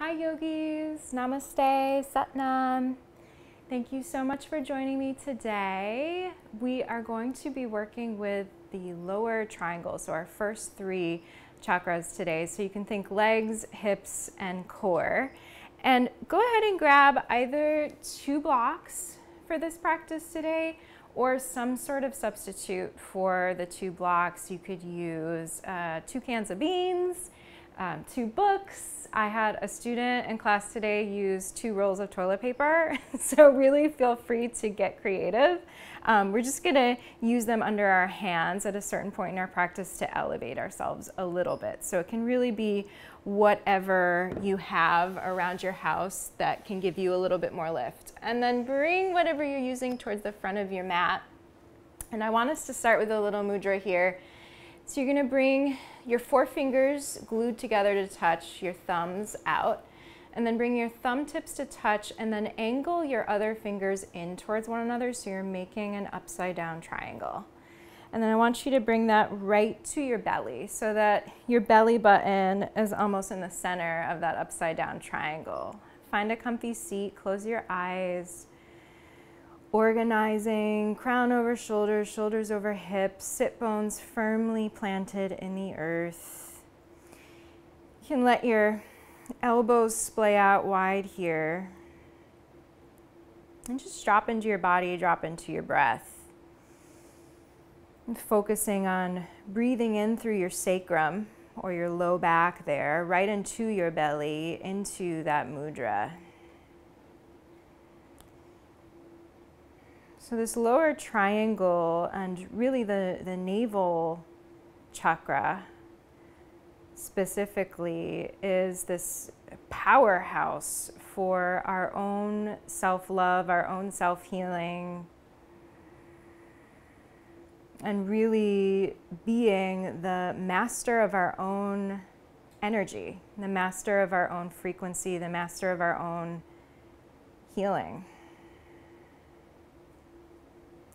Hi yogis, namaste, satnam. Thank you so much for joining me today. We are going to be working with the lower triangle, so our first three chakras today. So you can think legs, hips, and core. And go ahead and grab either 2 blocks for this practice today or some sort of substitute for the 2 blocks. You could use 2 cans of beans, 2 books. I had a student in class today use 2 rolls of toilet paper, so really feel free to get creative. We're just gonna use them under our hands at a certain point in our practice to elevate ourselves a little bit. So it can really be whatever you have around your house that can give you a little bit more lift. And then bring whatever you're using towards the front of your mat. And I want us to start with a little mudra here. So you're gonna bring your 4 fingers glued together to touch, your thumbs out, and then bring your thumb tips to touch and then angle your other fingers in towards one another so you're making an upside down triangle. And then I want you to bring that right to your belly so that your belly button is almost in the center of that upside down triangle. Find a comfy seat, close your eyes. Organizing, crown over shoulders, shoulders over hips, sit bones firmly planted in the earth. You can let your elbows splay out wide here. And just drop into your body, drop into your breath. And focusing on breathing in through your sacrum or your low back there, right into your belly, into that mudra. So this lower triangle and really the navel chakra specifically is this powerhouse for our own self-love, our own self-healing, and really being the master of our own energy, the master of our own frequency, the master of our own healing.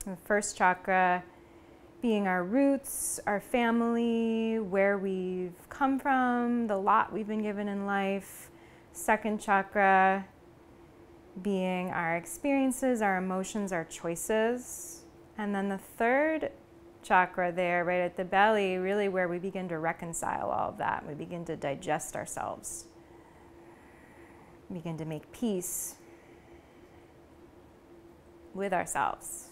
The first chakra being our roots, our family, where we've come from, the lot we've been given in life. Second chakra being our experiences, our emotions, our choices. And then the third chakra there, right at the belly, really where we begin to reconcile all of that. We begin to digest ourselves. We begin to make peace with ourselves.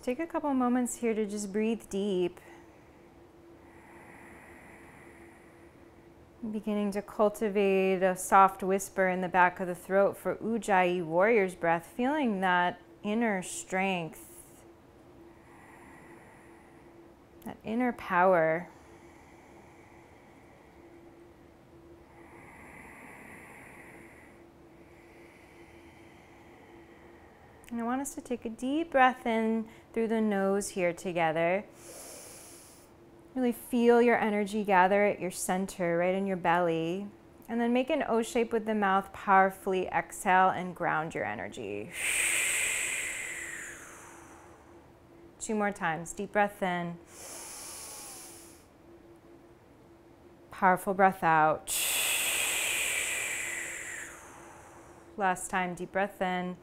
Take a couple moments here to just breathe deep. Beginning to cultivate a soft whisper in the back of the throat for Ujjayi, warrior's breath, feeling that inner strength, that inner power. And I want us to take a deep breath in through the nose here together. Really feel your energy gather at your center, right in your belly. And then make an O shape with the mouth, powerfully exhale and ground your energy. 2 more times, deep breath in. Powerful breath out. Last time, deep breath in.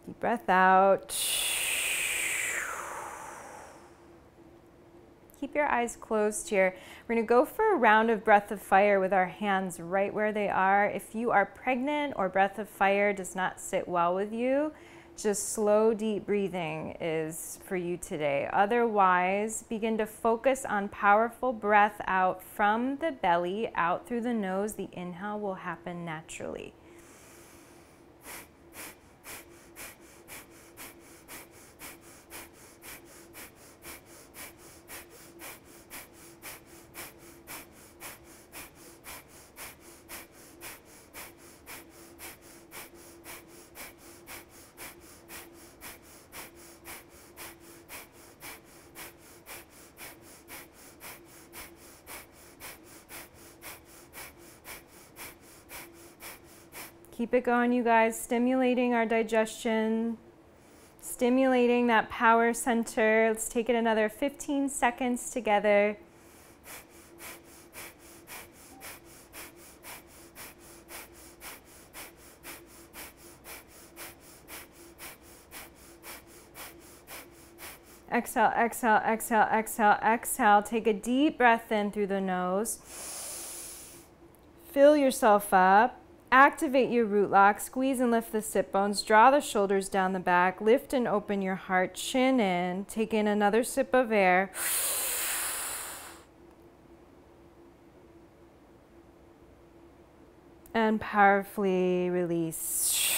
Deep breath out. Keep your eyes closed here. We're going to go for a round of breath of fire with our hands right where they are. If you are pregnant or breath of fire does not sit well with you, just slow, deep breathing is for you today. Otherwise, begin to focus on powerful breath out from the belly, out through the nose. The inhale will happen naturally. Keep it going, you guys, stimulating our digestion, stimulating that power center. Let's take it another 15 seconds together. Exhale, exhale, exhale, exhale, exhale. Take a deep breath in through the nose. Fill yourself up. Activate your root lock. Squeeze and lift the sit bones. Draw the shoulders down the back. Lift and open your heart. Chin in. Take in another sip of air. And powerfully release.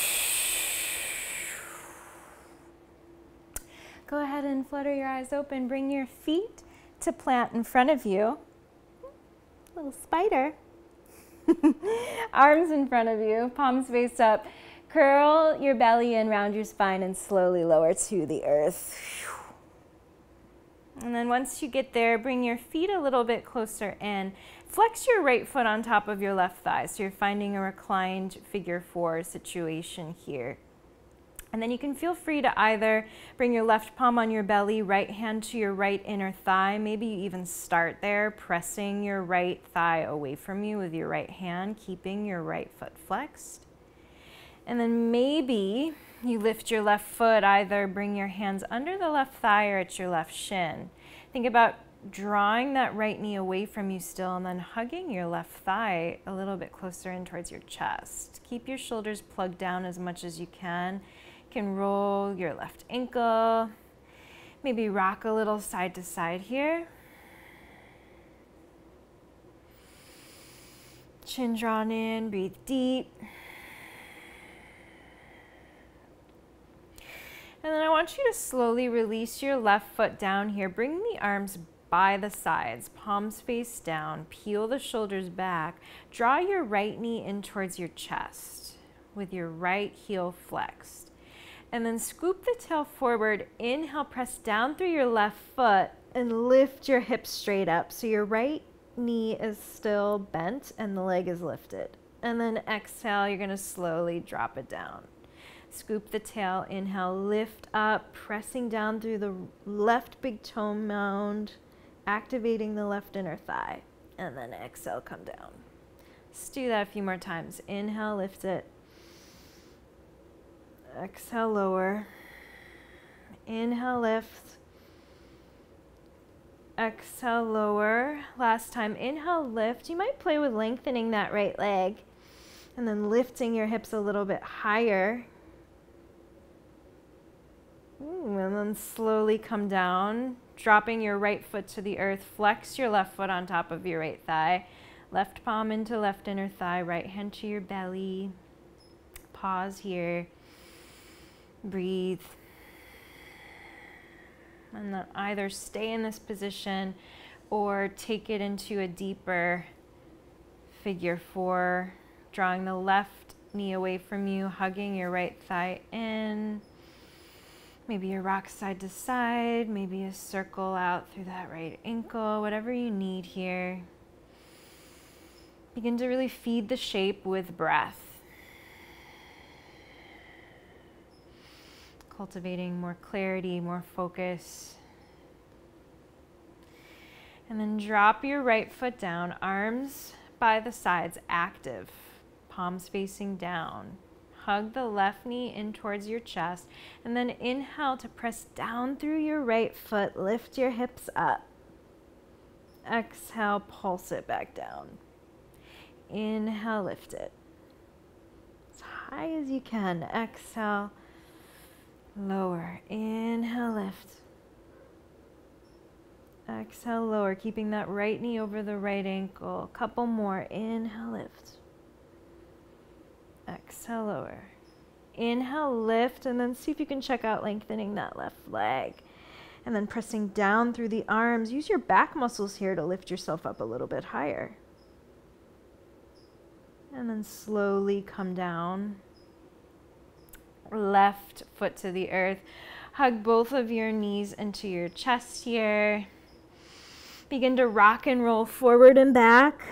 Go ahead and flutter your eyes open. Bring your feet to plant in front of you. Little spider. Arms in front of you, palms face up. Curl your belly in, round your spine, and slowly lower to the earth. And then once you get there, bring your feet a little bit closer in. Flex your right foot on top of your left thigh, so you're finding a reclined figure 4 situation here. And then you can feel free to either bring your left palm on your belly, right hand to your right inner thigh. Maybe you even start there, pressing your right thigh away from you with your right hand, keeping your right foot flexed. And then maybe you lift your left foot, either bring your hands under the left thigh or at your left shin. Think about drawing that right knee away from you still, and then hugging your left thigh a little bit closer in towards your chest. Keep your shoulders plugged down as much as you can. You can roll your left ankle, maybe rock a little side to side here. Chin drawn in, breathe deep. And then I want you to slowly release your left foot down here. Bring the arms by the sides, palms face down, peel the shoulders back. Draw your right knee in towards your chest with your right heel flexed. And then scoop the tail forward. Inhale, press down through your left foot and lift your hips straight up. So your right knee is still bent and the leg is lifted. And then exhale, you're gonna slowly drop it down. Scoop the tail, inhale, lift up, pressing down through the left big toe mound, activating the left inner thigh. And then exhale, come down. Let's do that a few more times. Inhale, lift it. Exhale, lower. Inhale, lift. Exhale, lower. Last time, inhale, lift. You might play with lengthening that right leg and then lifting your hips a little bit higher. And then slowly come down, dropping your right foot to the earth. Flex your left foot on top of your right thigh. Left palm into left inner thigh, right hand to your belly. Pause here. Breathe. And then either stay in this position or take it into a deeper figure 4, drawing the left knee away from you, hugging your right thigh in. Maybe a rock side to side, maybe a circle out through that right ankle, whatever you need here. Begin to really feed the shape with breath. Cultivating more clarity, more focus. And then drop your right foot down, arms by the sides, active, palms facing down. Hug the left knee in towards your chest, and then inhale to press down through your right foot, lift your hips up. Exhale, pulse it back down. Inhale, lift it. As high as you can. Exhale. Lower. Inhale, lift. Exhale, lower, keeping that right knee over the right ankle. Couple more. Inhale, lift. Exhale, lower. Inhale, lift, and then see if you can check out lengthening that left leg. And then pressing down through the arms. Use your back muscles here to lift yourself up a little bit higher. And then slowly come down. Left foot to the earth. Hug both of your knees into your chest here. Begin to rock and roll forward and back.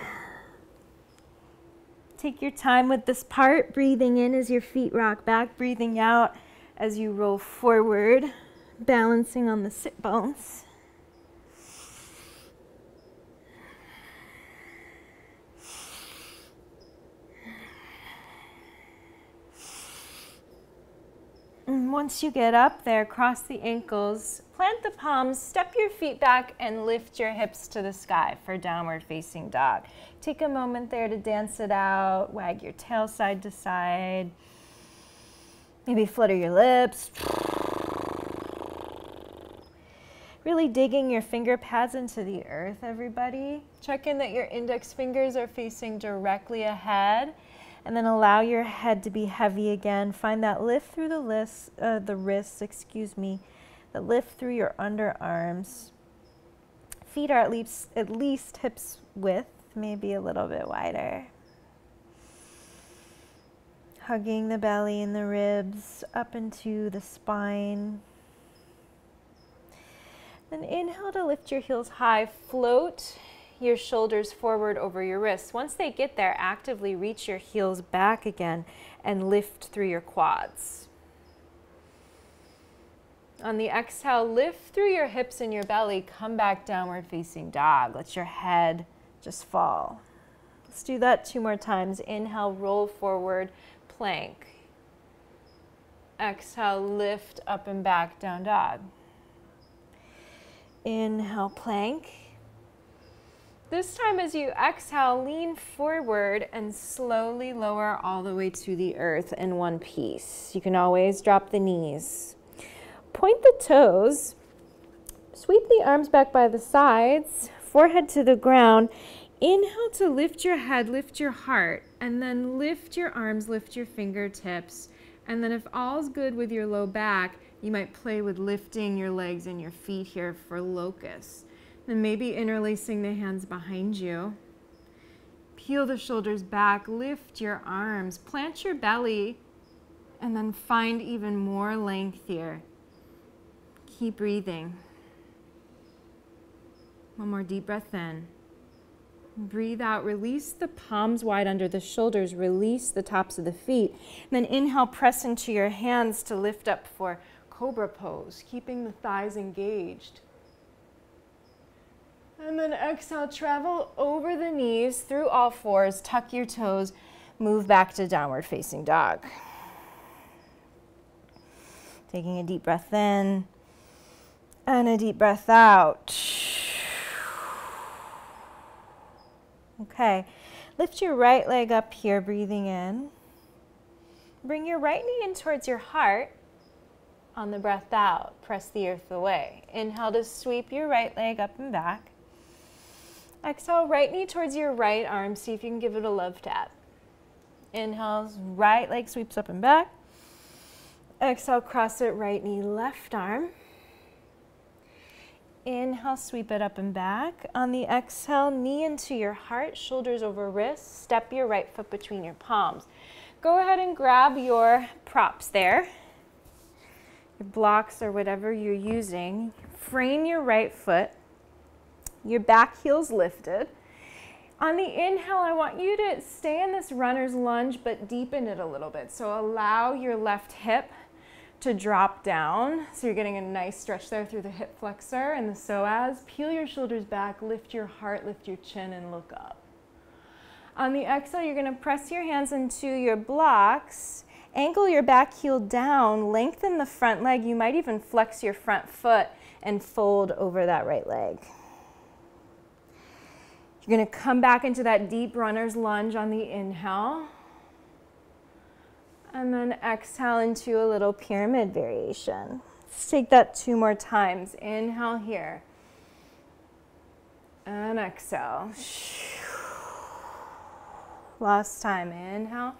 Take your time with this part, breathing in as your feet rock back, breathing out as you roll forward, balancing on the sit bones. And once you get up there, cross the ankles, plant the palms, step your feet back, and lift your hips to the sky for downward facing dog. Take a moment there to dance it out, wag your tail side to side, maybe flutter your lips. Really digging your finger pads into the earth, everybody. Check in that your index fingers are facing directly ahead. And then allow your head to be heavy again. Find that lift through the wrists, the lift through your underarms. Feet are at least hips width, maybe a little bit wider. Hugging the belly and the ribs up into the spine. Then inhale to lift your heels high, float your shoulders forward over your wrists. Once they get there, actively reach your heels back again and lift through your quads. On the exhale, lift through your hips and your belly, come back downward facing dog. Let your head just fall. Let's do that 2 more times. Inhale, roll forward, plank. Exhale, lift up and back, down dog. Inhale, plank. This time as you exhale, lean forward and slowly lower all the way to the earth in one piece. You can always drop the knees. Point the toes, sweep the arms back by the sides, forehead to the ground. Inhale to lift your head, lift your heart, and then lift your arms, lift your fingertips. And then if all's good with your low back, you might play with lifting your legs and your feet here for locust. Then maybe interlacing the hands behind you. Peel the shoulders back, lift your arms, plant your belly, and then find even more length here. Keep breathing. One more deep breath in. Breathe out, release the palms wide under the shoulders, release the tops of the feet. And then inhale, press into your hands to lift up for cobra pose, keeping the thighs engaged. And then exhale, travel over the knees through all fours, tuck your toes, move back to downward facing dog. Taking a deep breath in and a deep breath out. Okay, lift your right leg up here, breathing in. Bring your right knee in towards your heart. On the breath out, press the earth away. Inhale to sweep your right leg up and back. Exhale, right knee towards your right arm. See if you can give it a love tap. Inhale, right leg sweeps up and back. Exhale, cross it, right knee, left arm. Inhale, sweep it up and back. On the exhale, knee into your heart, shoulders over wrists. Step your right foot between your palms. Go ahead and grab your props there, your blocks or whatever you're using. Frame your right foot. Your back heel's lifted. On the inhale, I want you to stay in this runner's lunge, but deepen it a little bit. So allow your left hip to drop down. So you're getting a nice stretch there through the hip flexor and the psoas. Peel your shoulders back, lift your heart, lift your chin, and look up. On the exhale, you're gonna press your hands into your blocks, angle your back heel down, lengthen the front leg. You might even flex your front foot and fold over that right leg. You're going to come back into that deep runner's lunge on the inhale. And then exhale into a little pyramid variation. Let's take that 2 more times. Inhale here. And exhale. Last time. Inhale.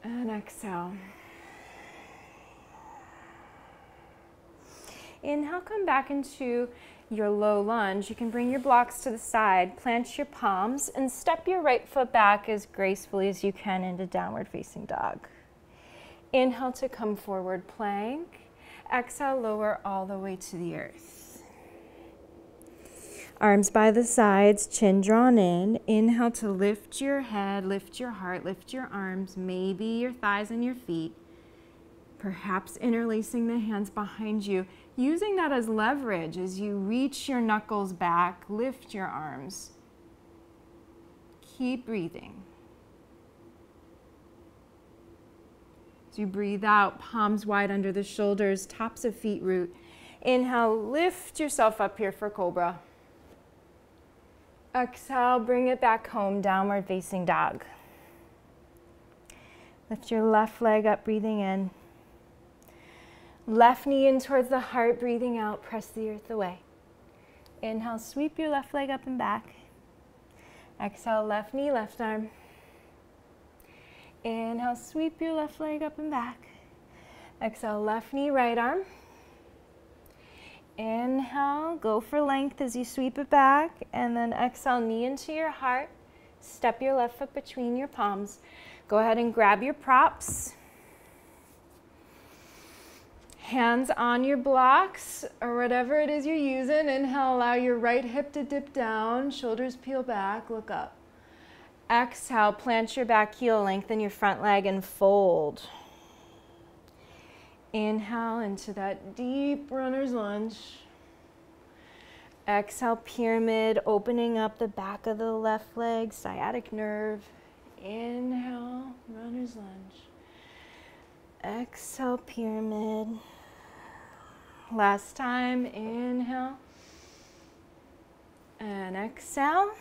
And exhale. Inhale, come back into your low lunge. You can bring your blocks to the side, plant your palms, and step your right foot back as gracefully as you can into downward facing dog. Inhale to come forward plank. Exhale, lower all the way to the earth. Arms by the sides, chin drawn in. Inhale to lift your head, lift your heart, lift your arms, maybe your thighs and your feet. Perhaps interlacing the hands behind you, using that as leverage as you reach your knuckles back, lift your arms. Keep breathing. As you breathe out, palms wide under the shoulders, tops of feet root. Inhale, lift yourself up here for cobra. Exhale, bring it back home, downward facing dog. Lift your left leg up, breathing in. Left knee in towards the heart, breathing out, press the earth away. Inhale, sweep your left leg up and back. Exhale, left knee, left arm. Inhale, sweep your left leg up and back. Exhale, left knee, right arm. Inhale, go for length as you sweep it back, and then exhale, knee into your heart. Step your left foot between your palms. Go ahead and grab your props. Hands on your blocks or whatever it is you're using. Inhale, allow your right hip to dip down, shoulders peel back, look up. Exhale, plant your back heel, lengthen your front leg and fold. Inhale into that deep runner's lunge. Exhale, pyramid, opening up the back of the left leg, sciatic nerve. Inhale, runner's lunge. Exhale, pyramid. Last time, inhale. And exhale.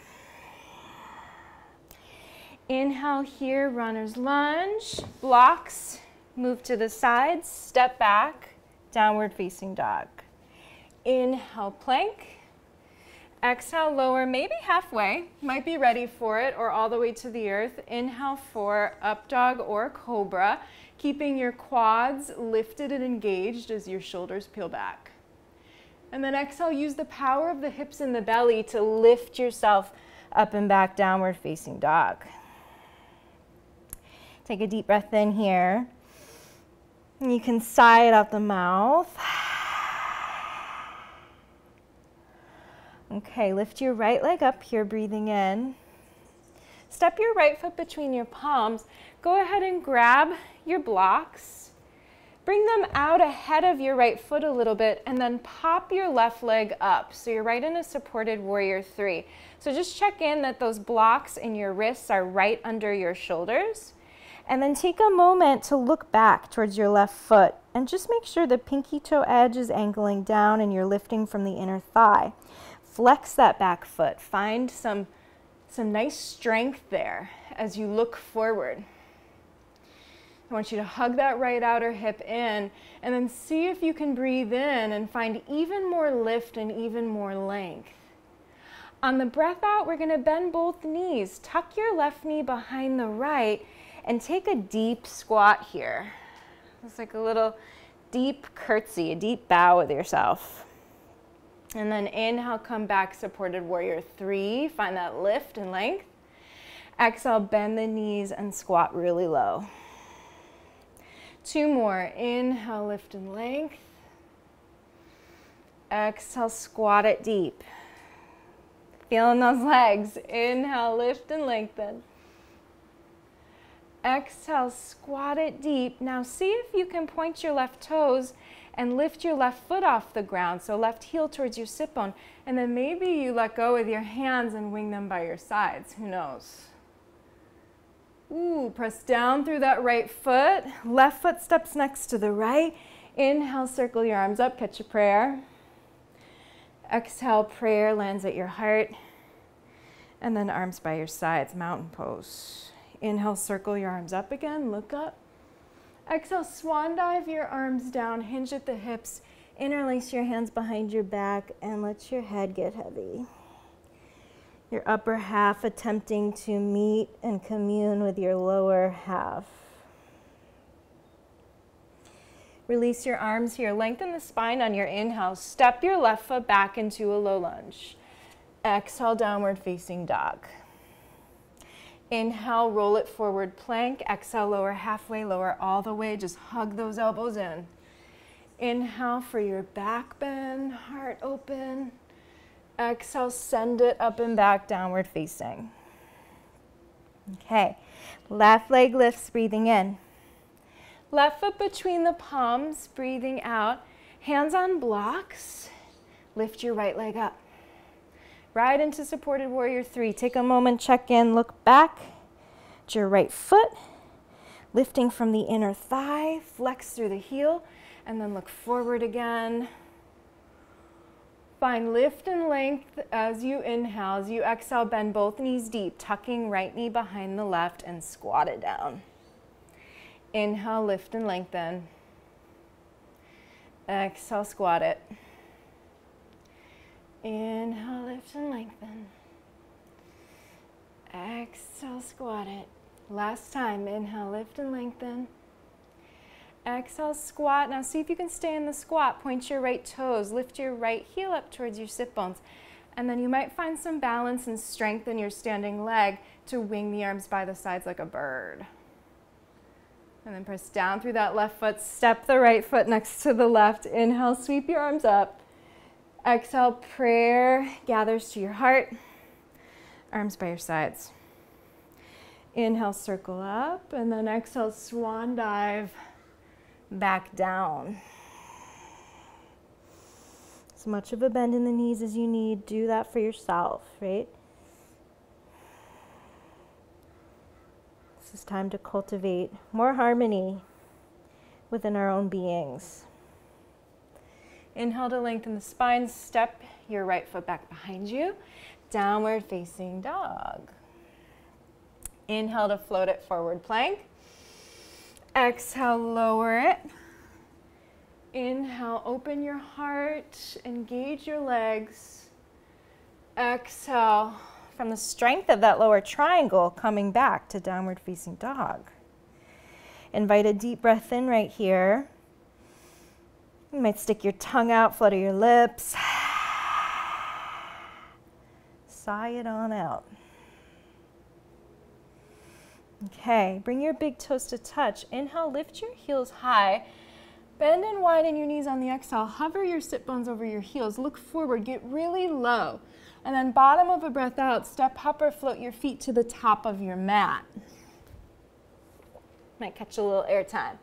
Inhale here, runner's lunge. Blocks, move to the sides, step back, downward facing dog. Inhale, plank. Exhale, lower, maybe halfway. Might be ready for it, or all the way to the earth. Inhale for up dog or cobra, keeping your quads lifted and engaged as your shoulders peel back. And then exhale, use the power of the hips and the belly to lift yourself up and back, downward facing dog. Take a deep breath in here. And you can sigh it out the mouth. Okay, lift your right leg up here, breathing in. Step your right foot between your palms. Go ahead and grab your blocks. Bring them out ahead of your right foot a little bit and then pop your left leg up. So you're right in a supported warrior three. So just check in that those blocks in your wrists are right under your shoulders. And then take a moment to look back towards your left foot and just make sure the pinky toe edge is angling down and you're lifting from the inner thigh. Flex that back foot. Find some nice strength there as you look forward. I want you to hug that right outer hip in and then see if you can breathe in and find even more lift and even more length. On the breath out, we're going to bend both knees. Tuck your left knee behind the right and take a deep squat here. It's like a little deep curtsy, a deep bow with yourself. And then inhale, come back, supported warrior three. Find that lift and length. Exhale, bend the knees and squat really low. Two more. Inhale, lift and length. Exhale, squat it deep. Feeling those legs. Inhale, lift and lengthen. Exhale, squat it deep. Now see if you can point your left toes and lift your left foot off the ground. So left heel towards your sit bone. And then maybe you let go with your hands and wing them by your sides. Who knows? Ooh, press down through that right foot. Left foot steps next to the right. Inhale, circle your arms up, catch a prayer. Exhale, prayer lands at your heart. And then arms by your sides, mountain pose. Inhale, circle your arms up again, look up. Exhale, swan dive your arms down, hinge at the hips, interlace your hands behind your back, and let your head get heavy. Your upper half attempting to meet and commune with your lower half. Release your arms here, lengthen the spine on your inhale, step your left foot back into a low lunge. Exhale, downward facing dog. Inhale, roll it forward, plank. Exhale, lower halfway, lower all the way. Just hug those elbows in. Inhale for your back bend, heart open. Exhale, send it up and back, downward facing. Okay, left leg lifts, breathing in. Left foot between the palms, breathing out. Hands on blocks. Lift your right leg up. Right into supported warrior 3. Take a moment, check in, look back at your right foot. Lifting from the inner thigh, flex through the heel, and then look forward again. Find lift and length as you inhale. As you exhale, bend both knees deep, tucking right knee behind the left and squat it down. Inhale, lift and lengthen. Exhale, squat it. Inhale, lift and lengthen. Exhale, squat it. Last time, inhale, lift and lengthen. Exhale, squat. Now see if you can stay in the squat. Point your right toes, lift your right heel up towards your sit bones. And then you might find some balance and strength in your standing leg to wing the arms by the sides like a bird. And then press down through that left foot, step the right foot next to the left. Inhale, sweep your arms up. Exhale, prayer gathers to your heart. Arms by your sides. Inhale, circle up, and then exhale, swan dive back down. As much of a bend in the knees as you need, do that for yourself, right? This is time to cultivate more harmony within our own beings. Inhale to lengthen the spine, step your right foot back behind you, downward facing dog. Inhale to float it, forward plank. Exhale, lower it. Inhale, open your heart, engage your legs. Exhale, from the strength of that lower triangle, coming back to downward facing dog. Invite a deep breath in right here. You might stick your tongue out, flutter your lips. Sigh it on out. Okay, bring your big toes to touch. Inhale, lift your heels high. Bend and widen your knees on the exhale. Hover your sit bones over your heels. Look forward, get really low. And then bottom of a breath out, step, hop, or float your feet to the top of your mat. Might catch a little air time.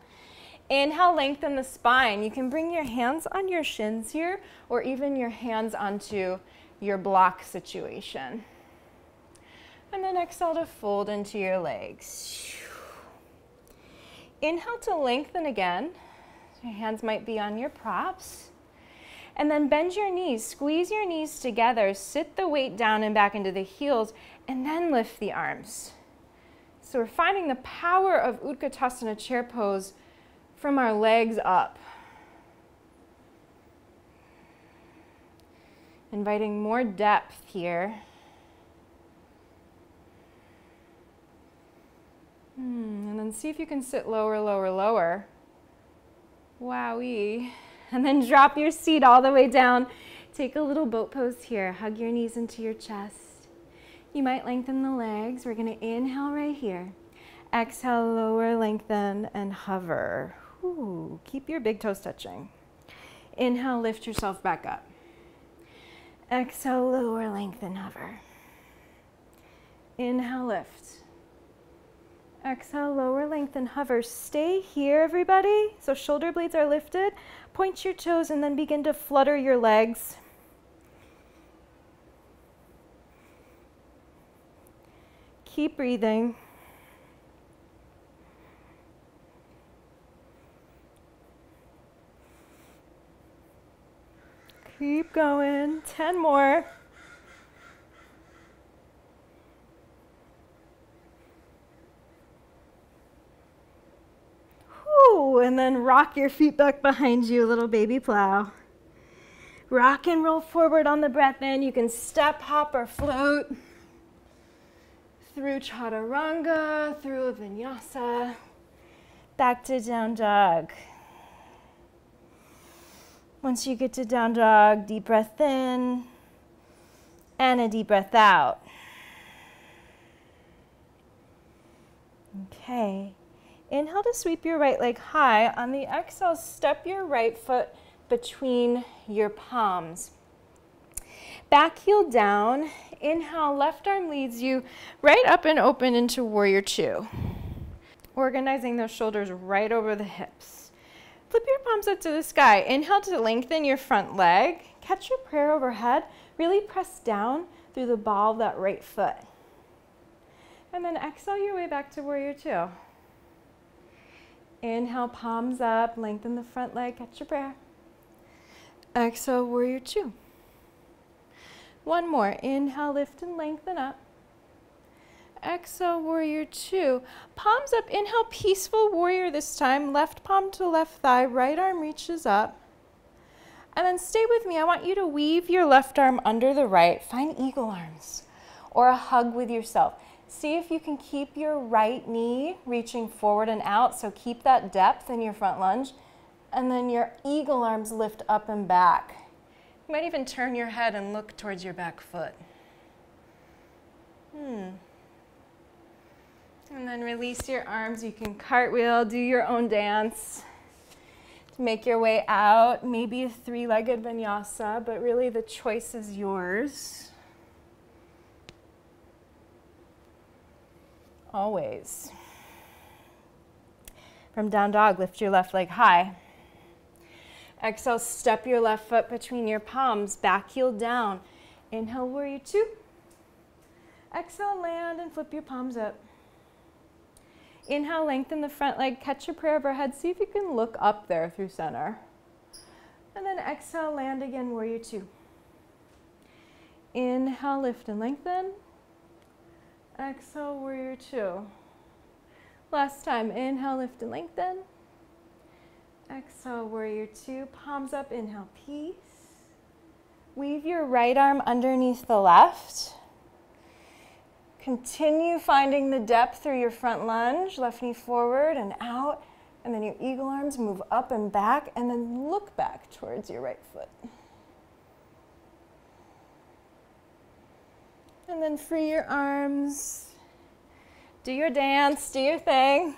Inhale, lengthen the spine. You can bring your hands on your shins here, or even your hands onto your block situation. And then exhale to fold into your legs. Inhale to lengthen again. Your hands might be on your props. And then bend your knees, squeeze your knees together, sit the weight down and back into the heels, and then lift the arms. So we're finding the power of Utkatasana chair pose from our legs up. Inviting more depth here. And then see if you can sit lower, lower, lower. Wowee. And then drop your seat all the way down. Take a little boat pose here. Hug your knees into your chest. You might lengthen the legs. We're going to inhale right here. Exhale, lower, lengthen, and hover. Ooh, keep your big toes touching. Inhale, lift yourself back up. Exhale, lower, lengthen, hover. Inhale, lift. Exhale, lower, lengthen, hover. Stay here, everybody. So shoulder blades are lifted. Point your toes and then begin to flutter your legs. Keep breathing. Keep going. 10 more. And then rock your feet back behind you, little baby plow. Rock and roll forward on the breath in. You can step, hop, or float through chaturanga, through vinyasa, back to down dog. Once you get to down dog, deep breath in and a deep breath out. Okay. Inhale to sweep your right leg high. On the exhale, step your right foot between your palms. Back heel down. Inhale, left arm leads you right up and open into warrior two. Organizing those shoulders right over the hips. Flip your palms up to the sky. Inhale to lengthen your front leg. Catch your prayer overhead. Really press down through the ball of that right foot. And then exhale your way back to warrior two. Inhale, palms up, lengthen the front leg, catch your prayer. Exhale, warrior two. One more. Inhale, lift and lengthen up. Exhale, warrior two. Palms up, inhale, peaceful warrior this time. Left palm to left thigh, right arm reaches up. And then stay with me. I want you to weave your left arm under the right. Find eagle arms or a hug with yourself. See if you can keep your right knee reaching forward and out. So keep that depth in your front lunge. And then your eagle arms lift up and back. You might even turn your head and look towards your back foot. And then release your arms. You can cartwheel, do your own dance. To make your way out, maybe a three-legged vinyasa, but really the choice is yours. Always. From down dog, lift your left leg high. Exhale, step your left foot between your palms, back heel down. Inhale, warrior two. Exhale, land and flip your palms up. Inhale, lengthen the front leg, catch your prayer overhead. See if you can look up there through center. And then exhale, land again, warrior two. Inhale, lift and lengthen. Exhale, warrior two. Last time, inhale, lift and lengthen. Exhale, warrior two. Palms up, inhale, peace. Weave your right arm underneath the left. Continue finding the depth through your front lunge, left knee forward and out, and then your eagle arms move up and back, and then look back towards your right foot. And then free your arms, do your dance, do your thing.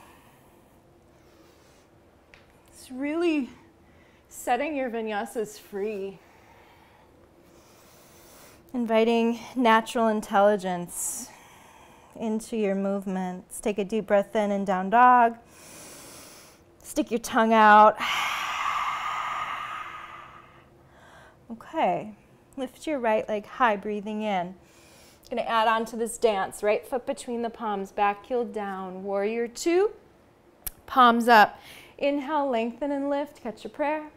It's really setting your vinyasas free. Inviting natural intelligence into your movements. Take a deep breath in and down dog. Stick your tongue out. Okay, lift your right leg high, breathing in. Gonna add on to this dance. Right foot between the palms, back heel down. Warrior two, palms up. Inhale, lengthen and lift, catch your prayer.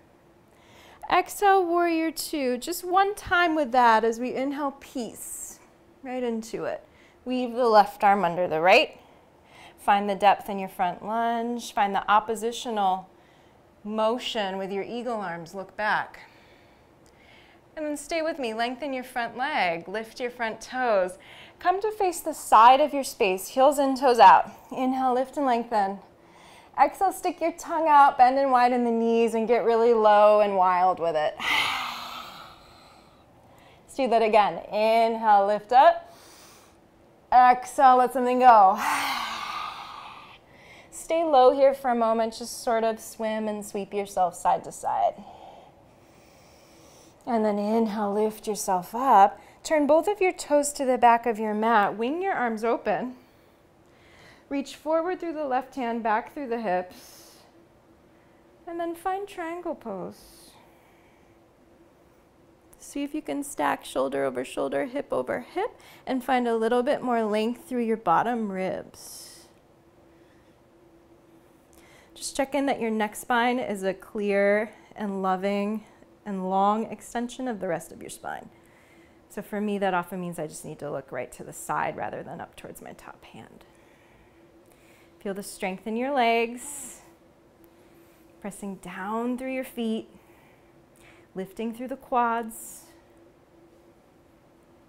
Exhale, warrior two. Just one time with that as we inhale, peace, right into it. Weave the left arm under the right. Find the depth in your front lunge. Find the oppositional motion with your eagle arms. Look back. And then stay with me. Lengthen your front leg. Lift your front toes. Come to face the side of your space. Heels in, toes out. Inhale, lift and lengthen. Exhale, stick your tongue out, bend and widen the knees, and get really low and wild with it. Let's do that again. Inhale, lift up. Exhale, let something go. Stay low here for a moment. Just sort of swim and sweep yourself side to side. And then inhale, lift yourself up. Turn both of your toes to the back of your mat. Wing your arms open. Reach forward through the left hand, back through the hips. And then find triangle pose. See if you can stack shoulder over shoulder, hip over hip, and find a little bit more length through your bottom ribs. Just check in that your neck spine is a clear and loving and long extension of the rest of your spine. So for me, that often means I just need to look right to the side rather than up towards my top hand. Feel the strength in your legs, pressing down through your feet, lifting through the quads.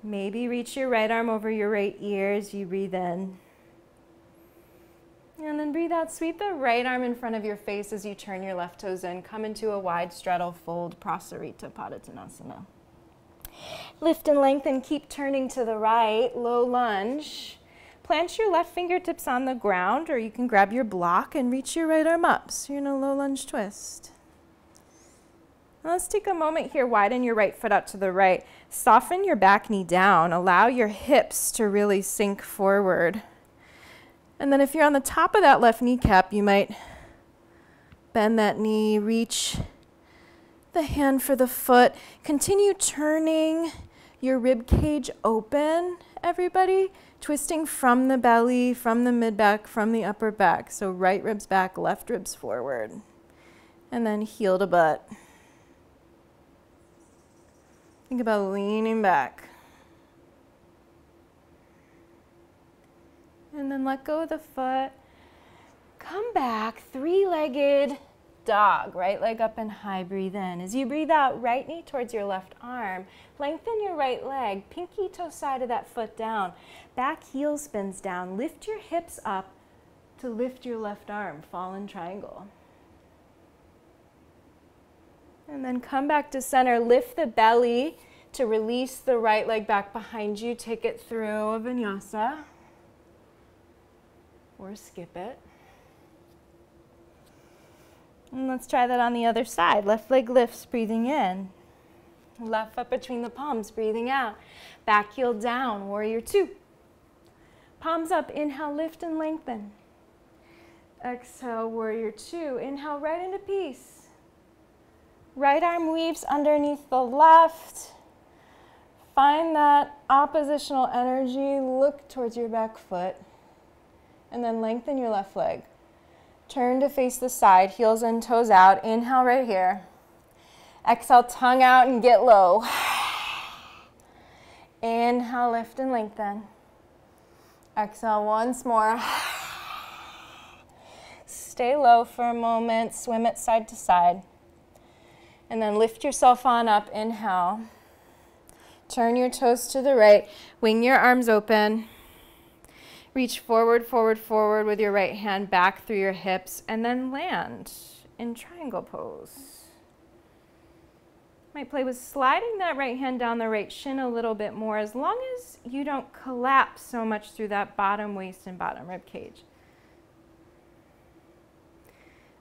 Maybe reach your right arm over your right ear as you breathe in. And then breathe out, sweep the right arm in front of your face as you turn your left toes in. Come into a wide straddle fold, Prasarita Padottanasana. Lift and lengthen, keep turning to the right, low lunge. Plant your left fingertips on the ground, or you can grab your block and reach your right arm up. So you're in a low lunge twist. Now let's take a moment here, widen your right foot out to the right. Soften your back knee down, allow your hips to really sink forward. And then if you're on the top of that left kneecap, you might bend that knee, reach the hand for the foot. Continue turning your rib cage open, everybody. Twisting from the belly, from the mid-back, from the upper back. So right ribs back, left ribs forward. And then heel to butt. Think about leaning back. And then let go of the foot. Come back, three-legged dog. Right leg up and high, breathe in. As you breathe out, right knee towards your left arm. Lengthen your right leg, pinky toe side of that foot down. Back heel spins down. Lift your hips up to lift your left arm, fallen triangle. And then come back to center. Lift the belly to release the right leg back behind you. Take it through a vinyasa or skip it. And let's try that on the other side. Left leg lifts, breathing in. Left foot between the palms, breathing out. Back heel down, warrior two. Palms up, inhale, lift and lengthen. Exhale, warrior two. Inhale, right into peace. Right arm weaves underneath the left. Find that oppositional energy. Look towards your back foot. And then lengthen your left leg. Turn to face the side, heels and toes out. Inhale right here. Exhale, tongue out and get low. Inhale, lift and lengthen. Exhale once more. Stay low for a moment, swim it side to side. And then lift yourself on up, inhale. Turn your toes to the right, wing your arms open. Reach forward, forward, forward with your right hand back through your hips, and then land in triangle pose. Might play with sliding that right hand down the right shin a little bit more, as long as you don't collapse so much through that bottom waist and bottom rib cage.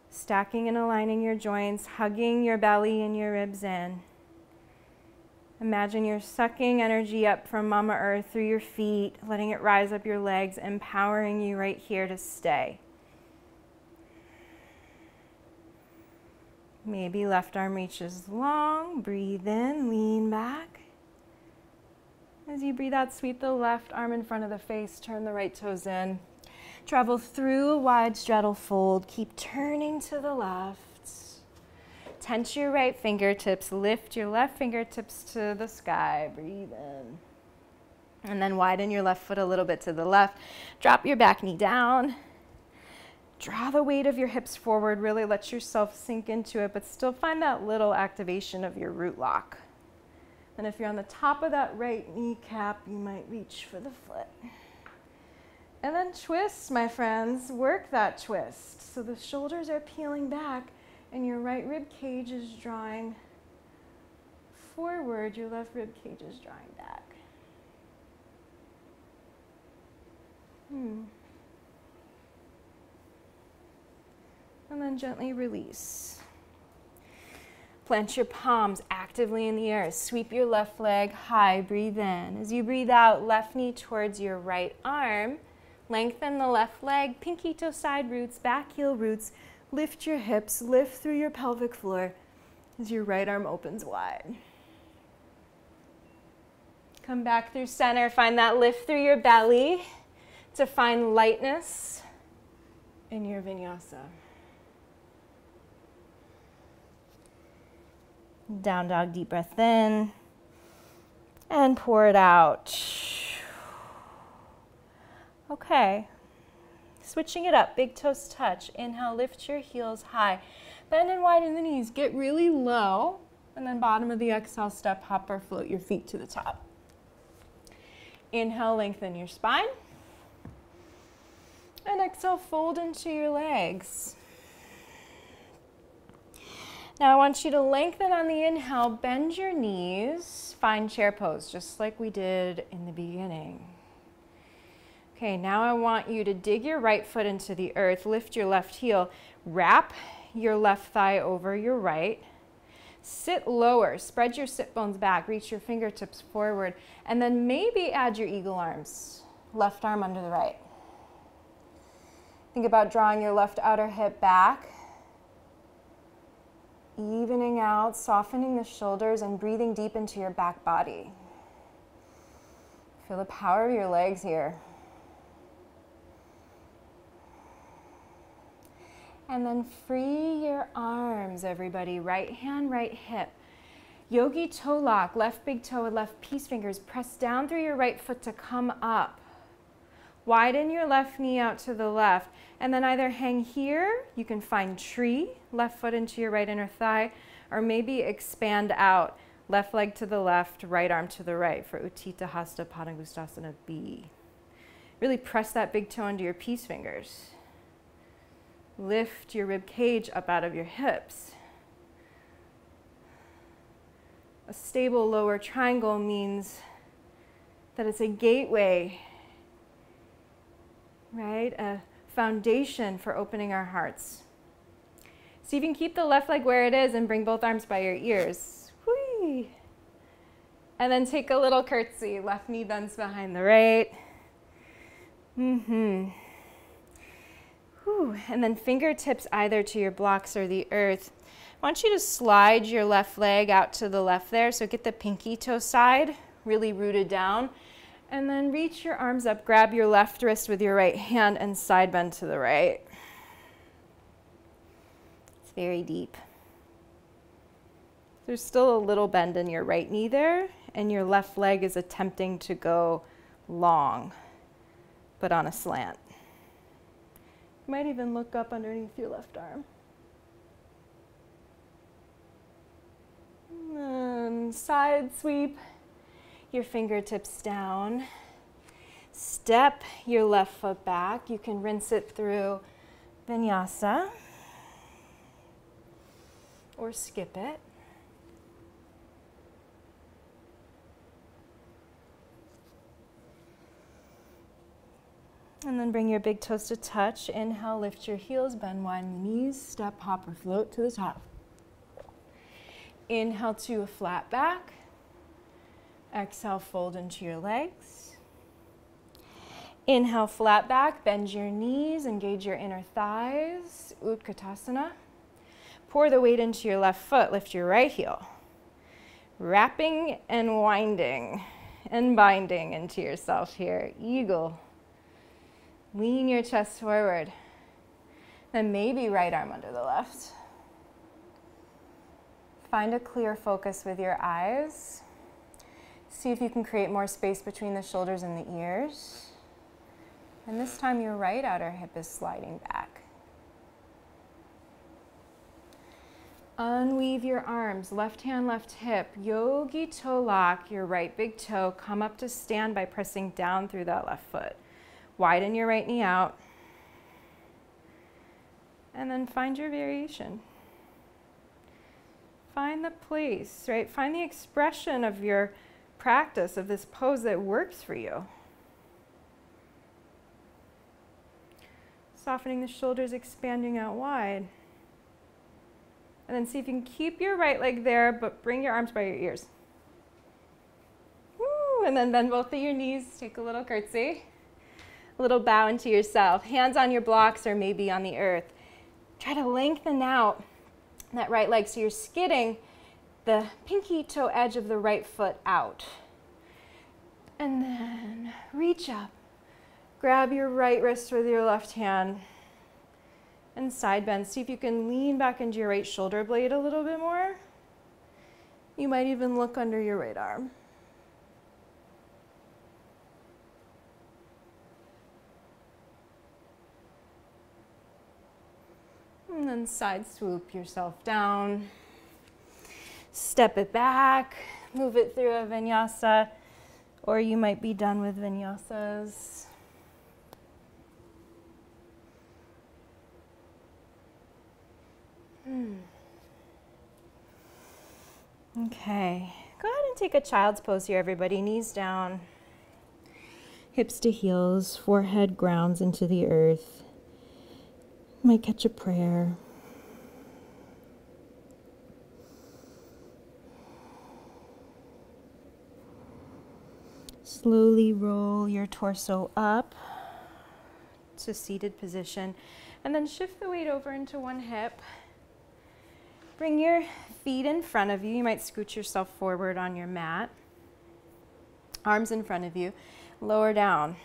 Stacking and aligning your joints, hugging your belly and your ribs in. Imagine you're sucking energy up from Mama Earth through your feet, letting it rise up your legs, empowering you right here to stay. Maybe left arm reaches long, breathe in, lean back. As you breathe out, sweep the left arm in front of the face, turn the right toes in. Travel through a wide straddle fold, keep turning to the left. Tense your right fingertips, lift your left fingertips to the sky, breathe in. And then widen your left foot a little bit to the left. Drop your back knee down. Draw the weight of your hips forward, really let yourself sink into it, but still find that little activation of your root lock. And if you're on the top of that right kneecap, you might reach for the foot. And then twist, my friends, work that twist. So the shoulders are peeling back and your right rib cage is drawing forward, your left rib cage is drawing back. And then gently release. Plant your palms actively in the air. Sweep your left leg high, breathe in. As you breathe out, left knee towards your right arm. Lengthen the left leg, pinky toe side roots, back heel roots. Lift your hips, lift through your pelvic floor as your right arm opens wide. Come back through center, find that lift through your belly to find lightness in your vinyasa. Down dog, deep breath in and pour it out. Okay. Switching it up, big toes touch. Inhale, lift your heels high. Bend and widen the knees, get really low. And then bottom of the exhale, step, hop, or float your feet to the top. Inhale, lengthen your spine. And exhale, fold into your legs. Now I want you to lengthen on the inhale, bend your knees, find chair pose, just like we did in the beginning. Okay, now I want you to dig your right foot into the earth, lift your left heel, wrap your left thigh over your right, sit lower, spread your sit bones back, reach your fingertips forward, and then maybe add your eagle arms, left arm under the right. Think about drawing your left outer hip back, evening out, softening the shoulders, and breathing deep into your back body. Feel the power of your legs here. And then free your arms, everybody. Right hand, right hip. Yogi toe lock, left big toe and left peace fingers. Press down through your right foot to come up. Widen your left knee out to the left. And then either hang here, you can find tree, left foot into your right inner thigh, or maybe expand out, left leg to the left, right arm to the right for Utthita Hasta Padangusthasana B. Really press that big toe into your peace fingers. Lift your rib cage up out of your hips. A stable lower triangle means that it's a gateway, right? A foundation for opening our hearts. So you can keep the left leg where it is and bring both arms by your ears. Whee! And then take a little curtsy. Left knee bends behind the right. Whew. And then fingertips either to your blocks or the earth. I want you to slide your left leg out to the left there. So get the pinky toe side really rooted down. And then reach your arms up. Grab your left wrist with your right hand and side bend to the right. It's very deep. There's still a little bend in your right knee there, and your left leg is attempting to go long, but on a slant. You might even look up underneath your left arm. And side sweep your fingertips down. Step your left foot back. You can rinse it through vinyasa or skip it. And then bring your big toes to touch. Inhale, lift your heels, bend, widen the knees, step, hop, or float to the top. Inhale to a flat back. Exhale, fold into your legs. Inhale, flat back, bend your knees, engage your inner thighs, Utkatasana. Pour the weight into your left foot, lift your right heel. Wrapping and winding and binding into yourself here, eagle. Lean your chest forward. Then maybe right arm under the left. Find a clear focus with your eyes. See if you can create more space between the shoulders and the ears. And this time your right outer hip is sliding back. Unweave your arms, left hand, left hip. Yogi toe lock, your right big toe. Come up to stand by pressing down through that left foot. Widen your right knee out. And then find your variation. Find the place, right? Find the expression of your practice of this pose that works for you. Softening the shoulders, expanding out wide. And then see if you can keep your right leg there, but bring your arms by your ears. Woo! And then bend both of your knees, take a little curtsy. A little bow into yourself. Hands on your blocks or maybe on the earth. Try to lengthen out that right leg so you're skidding the pinky toe edge of the right foot out. And then reach up. Grab your right wrist with your left hand and side bend. See if you can lean back into your right shoulder blade a little bit more. You might even look under your right arm. And then side swoop yourself down. Step it back, move it through a vinyasa, or you might be done with vinyasas. Okay, go ahead and take a child's pose here, everybody. Knees down, hips to heels, forehead grounds into the earth. Might catch a prayer. Slowly roll your torso up So seated position. And then shift the weight over into one hip. Bring your feet in front of you. You might scoot yourself forward on your mat. Arms in front of you. Lower down.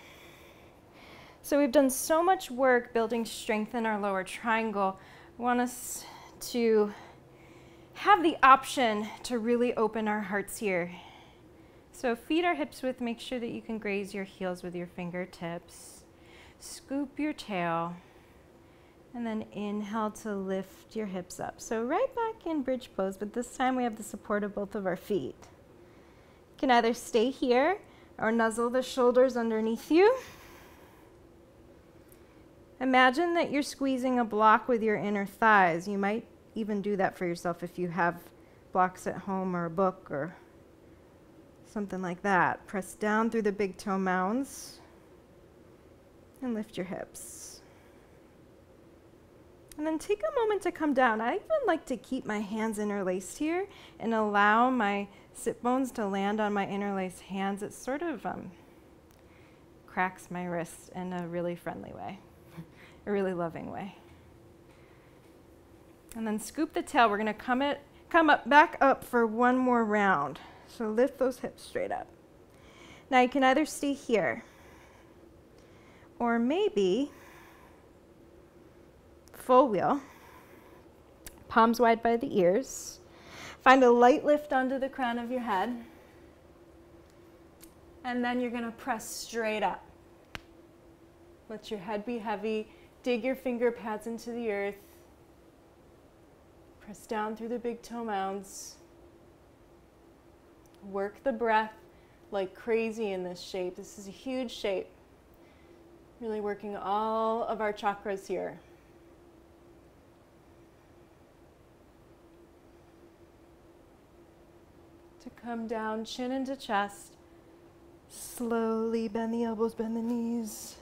So we've done so much work building strength in our lower triangle. I want us to have the option to really open our hearts here. So feet are hips width. Make sure that you can graze your heels with your fingertips. Scoop your tail. And then inhale to lift your hips up. So right back in bridge pose, but this time we have the support of both of our feet. You can either stay here or nuzzle the shoulders underneath you. Imagine that you're squeezing a block with your inner thighs. You might even do that for yourself if you have blocks at home or a book or something like that. Press down through the big toe mounds and lift your hips. And then take a moment to come down. I even like to keep my hands interlaced here and allow my sit bones to land on my interlaced hands. It sort of cracks my wrist in a really friendly way, a really loving way. And then scoop the tail. We're going to come up, back up for one more round. So lift those hips straight up. Now you can either stay here or maybe full wheel, palms wide by the ears. Find a light lift onto the crown of your head. And then you're going to press straight up. Let your head be heavy. Dig your finger pads into the earth. Press down through the big toe mounds. Work the breath like crazy in this shape. This is a huge shape. Really working all of our chakras here. To come down, chin into chest. Slowly bend the elbows, bend the knees.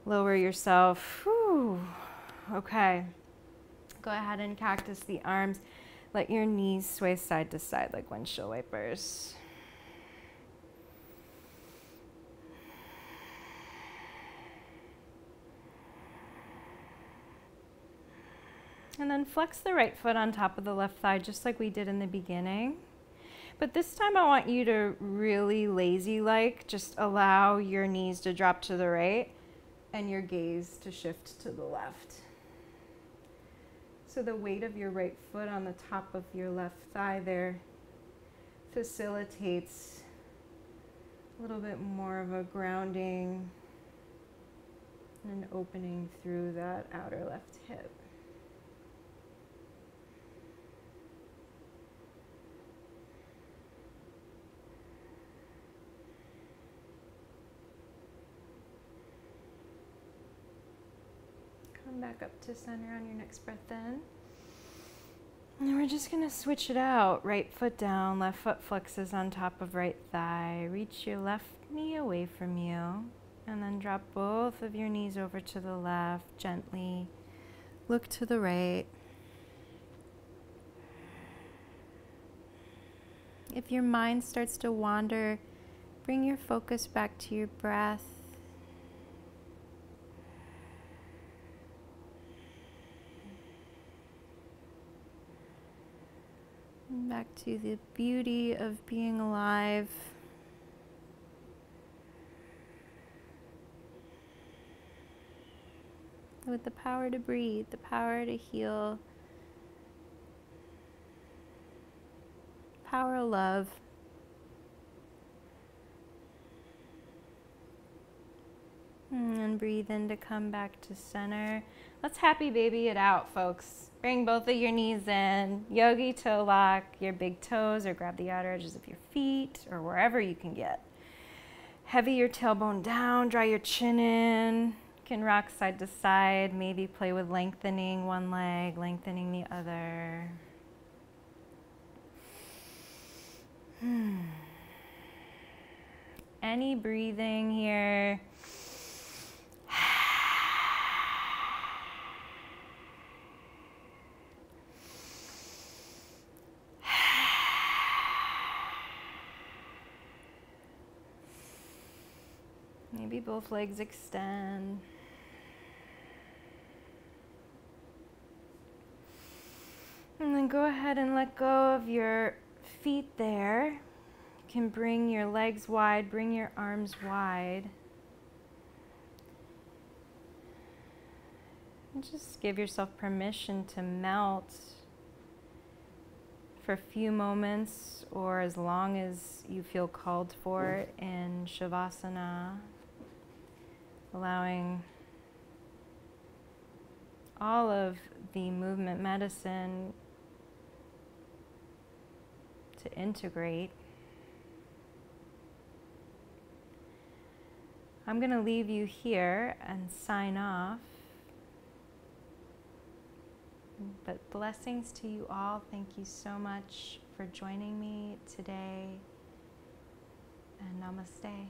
Lower yourself. Whew. Okay. Go ahead and cactus the arms. Let your knees sway side to side like windshield wipers. And then flex the right foot on top of the left thigh, just like we did in the beginning. But this time I want you to really lazy-like, just allow your knees to drop to the right and your gaze to shift to the left. So the weight of your right foot on the top of your left thigh there facilitates a little bit more of a grounding and an opening through that outer left hip. Come back up to center on your next breath in. And we're just going to switch it out. Right foot down, left foot flexes on top of right thigh. Reach your left knee away from you. And then drop both of your knees over to the left gently. Look to the right. If your mind starts to wander, bring your focus back to your breath. Back to the beauty of being alive. With the power to breathe, the power to heal, power of love. And breathe in to come back to center. Let's happy baby it out, folks. Bring both of your knees in. Yogi toe lock your big toes or grab the outer edges of your feet or wherever you can get. Heavy your tailbone down, draw your chin in. You can rock side to side, maybe play with lengthening one leg, lengthening the other. Any breathing here. Maybe both legs extend. Go ahead and let go of your feet there. You can bring your legs wide, bring your arms wide. And just give yourself permission to melt for a few moments or as long as you feel called for in Shavasana, allowing all of the movement medicine to integrate. I'm going to leave you here and sign off. But blessings to you all. Thank you so much for joining me today. And namaste.